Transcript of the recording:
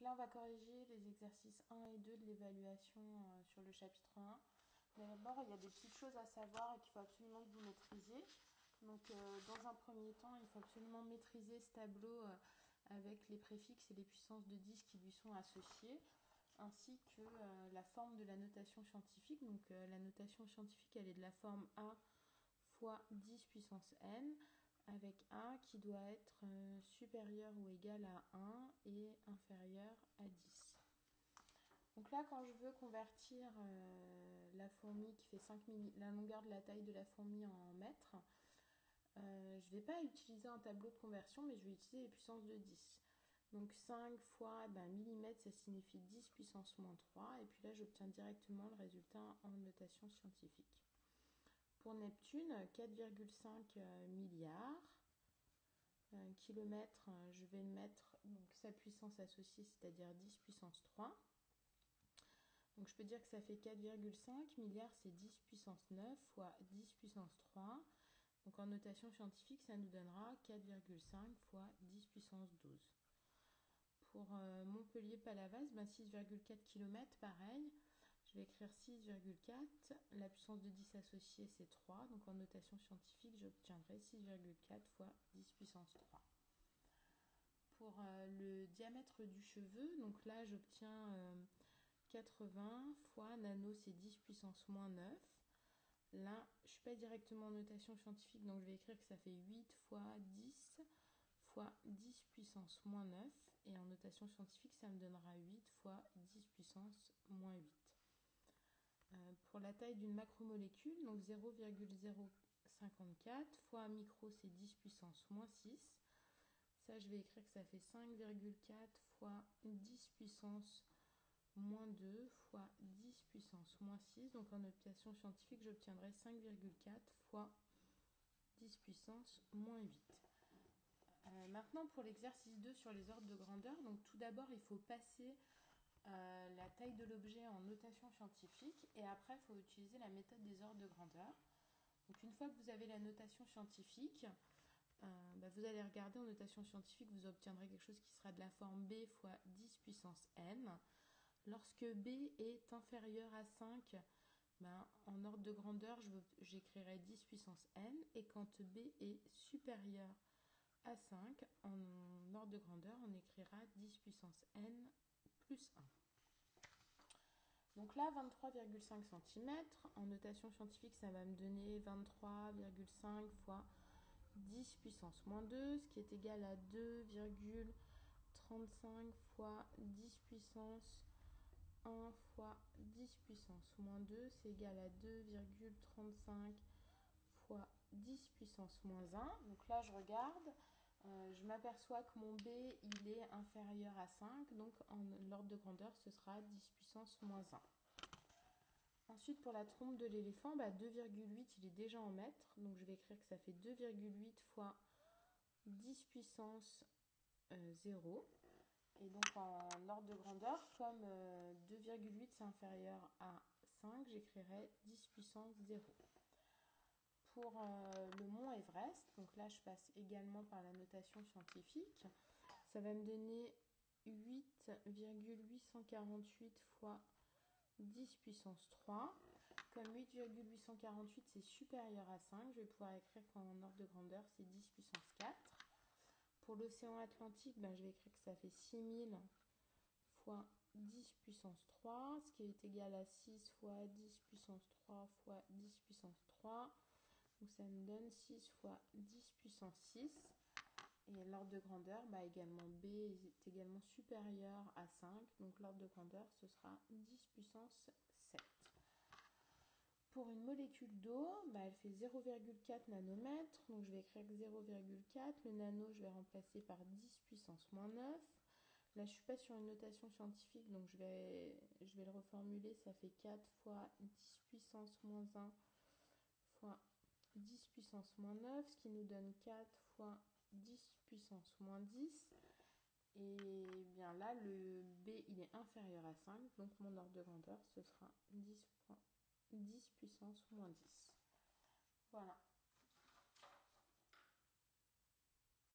là, on va corriger les exercices 1 et 2 de l'évaluation sur le chapitre 1. D'abord, il y a des petites choses à savoir et qu'il faut absolument que vous maîtrisiez. Donc, dans un premier temps, il faut absolument maîtriser ce tableau avec les préfixes et les puissances de 10 qui lui sont associées, ainsi que la forme de la notation scientifique. Donc, la notation scientifique, elle est de la forme A fois 10 puissance n, avec A qui doit être supérieur ou égal à 1 et inférieur à 10. Donc là, quand je veux convertir la fourmi qui fait 5 mm, la longueur de la taille de la fourmi en mètres, je ne vais pas utiliser un tableau de conversion, mais je vais utiliser les puissances de 10. Donc 5 fois millimètre, ça signifie 10 puissance moins 3. Et puis là, j'obtiens directement le résultat en notation scientifique. Pour Neptune, 4,5 milliards. Kilomètres, je vais mettre donc, sa puissance associée, c'est-à-dire 10 puissance 3. Donc je peux dire que ça fait 4,5 milliards, c'est 10 puissance 9 fois 10 puissance 3. Donc en notation scientifique, ça nous donnera 4,5 fois 10 puissance 12. Pour Montpellier-Palavas, 6,4 km, pareil. Je vais écrire 6,4. La puissance de 10 associée, c'est 3. Donc en notation scientifique, j'obtiendrai 6,4 fois 10 puissance 3. Pour le diamètre du cheveu, donc là, j'obtiens 80 fois nano, c'est 10 puissance moins 9. Là, je ne suis pas directement en notation scientifique, donc je vais écrire que ça fait 8 fois 10 fois 10 puissance moins 9. Et en notation scientifique, ça me donnera 8 fois 10 puissance moins 8. Pour la taille d'une macromolécule, donc 0,054 fois micro, c'est 10 puissance moins 6. Ça, je vais écrire que ça fait 5,4 fois 10 puissance moins 2 fois 10 puissance moins 6. Donc en notation scientifique, j'obtiendrai 5,4 fois 10 puissance moins 8. Maintenant, pour l'exercice 2 sur les ordres de grandeur, donc tout d'abord, il faut passer la taille de l'objet en notation scientifique et après, il faut utiliser la méthode des ordres de grandeur. Donc une fois que vous avez la notation scientifique, vous allez regarder en notation scientifique, vous obtiendrez quelque chose qui sera de la forme B fois 10 puissance n. Lorsque B est inférieur à 5, en ordre de grandeur, j'écrirai 10 puissance n. Et quand B est supérieur à 5, en ordre de grandeur, on écrira 10 puissance n plus 1. Donc là, 23,5 cm. En notation scientifique, ça va me donner 23,5 fois 10 puissance moins 2, ce qui est égal à 2,35 fois 10 puissance 1 fois 10 puissance moins 2, c'est égal à 2,35 fois 10 puissance moins 1. Donc là, je regarde, je m'aperçois que mon B, il est inférieur à 5, donc en l'ordre de grandeur, ce sera 10 puissance moins 1. Ensuite, pour la trompe de l'éléphant, 2,8, il est déjà en mètres, donc je vais écrire que ça fait 2,8 fois 10 puissance 0. Et donc en ordre de grandeur, comme 2,8 c'est inférieur à 5, j'écrirai 10 puissance 0. Pour le mont Everest, donc là je passe également par la notation scientifique, ça va me donner 8,848 fois 10 puissance 3. Comme 8,848 c'est supérieur à 5, je vais pouvoir écrire qu'en ordre de grandeur c'est 10 puissance 4. Pour l'océan Atlantique, je vais écrire que ça fait 6000 fois 10 puissance 3, ce qui est égal à 6 fois 10 puissance 3 fois 10 puissance 3. Donc ça me donne 6 fois 10 puissance 6. Et l'ordre de grandeur, également B est également supérieur à 5. Donc l'ordre de grandeur, ce sera 10 puissance 7. Pour une molécule d'eau, elle fait 0,4 nanomètres. Donc je vais écrire 0,4. Le nano, je vais remplacer par 10 puissance moins 9. Là, je ne suis pas sur une notation scientifique, donc je vais le reformuler. Ça fait 4 fois 10 puissance moins 1 fois 10 puissance moins 9, ce qui nous donne 4 fois 10 puissance moins 10. Et bien là, le B, il est inférieur à 5, donc mon ordre de grandeur, ce sera 10 puissance moins 10. Voilà.